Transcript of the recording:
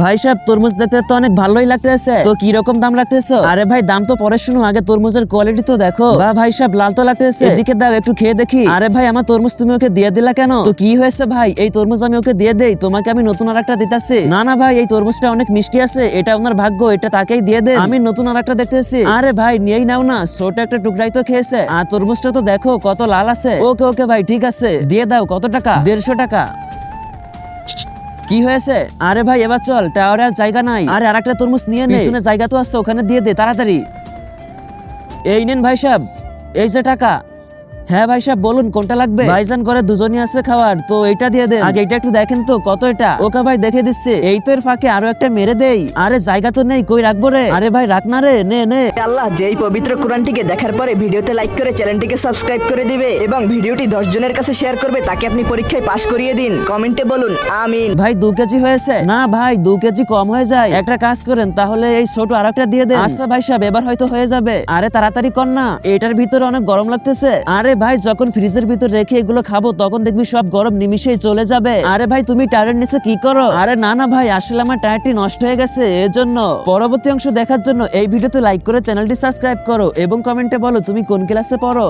ভাই সাহেব তরমুজ দেখতে তো অনেক ভালোই লাগতেছে, তো কি রকম দাম লাগতেছে? আরে ভাই দাম তো পরে শুনো, আগে তরমুজের কোয়ালিটি তো দেখো। বা ভাই সাহেব লাল তো লাগতেছে, এদিকে দাও একটু খেয়ে দেখি। আরে ভাই আমার তরমুজ তুমি ওকে দিয়ে দিলা কেন? তো কি হয়েছে ভাই, এই তরমুজ আমি ওকে দিয়ে দেই, তোমাকে আমি নতুন আরেকটা দিতেছি। না না ভাই এই তরমুজটা অনেক মিষ্টি আছে, এটা ওনার ভাগ্য, এটা তাকেই দিয়ে দেন, আমি নতুন আরেকটা দেখতেছি। আরে ভাই নিয়েই নাও না, ছোট একটা টুকরাই তো খেয়েছে, আর তরমুজটা তো দেখো কত লাল আছে। ওকে ওকে ভাই ঠিক আছে, দিয়ে দাও। কত টাকা? 150 টাকা। কি হয়েছে? আরে ভাই এবার চল, টাওয়ারে আর জায়গা নাই। আরে আরেকটা তরমুজ নিয়ে নে, পিছনে জায়গা তো আছে, ওখানে দিয়ে দে তাড়াতাড়ি। এই নেন ভাই সাহেব, এই যে টাকা। হ্যাঁ ভাই সাহেব বলুন কোনটা লাগবে? ভাইজান করে দুজনই আছে খাওয়ার, তো এইটা দিয়ে দেন। আগে এটা একটু দেখেন তো কত এটা। ওকে ভাই দেখে দিচ্ছে। এই তো এর ফাঁকে আরো একটা মেরে দেই। আরে জায়গা তো নেই, কই রাখবো রে? আরে ভাই রাখ না রে, নে নে। আল্লাহ যেই পবিত্র কোরআনটিকে দেখার পরে ভিডিওতে লাইক করে চ্যানেলটিকে সাবস্ক্রাইব করে দিবে এবং ভিডিওটি 10 জনের কাছে শেয়ার করবে, তাকে আপনি পরীক্ষায় পাশ করিয়ে দিন। কমেন্টে বলুন আমিন। ভাই 2 কেজি হয়েছে না? ভাই 2 কেজি কম হয়ে যায়, একটা কাজ করেন তাহলে এই ছোট আরেকটা দিয়ে দেন। আচ্ছা ভাই সাহেব এবার হয়তো হয়ে যাবে। আরে তাড়াতাড়ি কর না, এটার ভিতরে অনেক গরম লাগতেছে। আরে ভাই যখন ফ্রিজের ভিতর রেখে এগুলো খাবো তখন দেখবি সব গরম নিমিশেই চলে যাবে। আরে ভাই তুমি টায়ারের নিচে কি করো? আরে না না ভাই আসলে আমার টায়ারটি নষ্ট হয়ে গেছে, এজন্য। পরবর্তী অংশ দেখার জন্য এই ভিডিওতে লাইক করে চ্যানেলটি সাবস্ক্রাইব করো এবং কমেন্টে বলো তুমি কোন ক্লাসে পড়ো।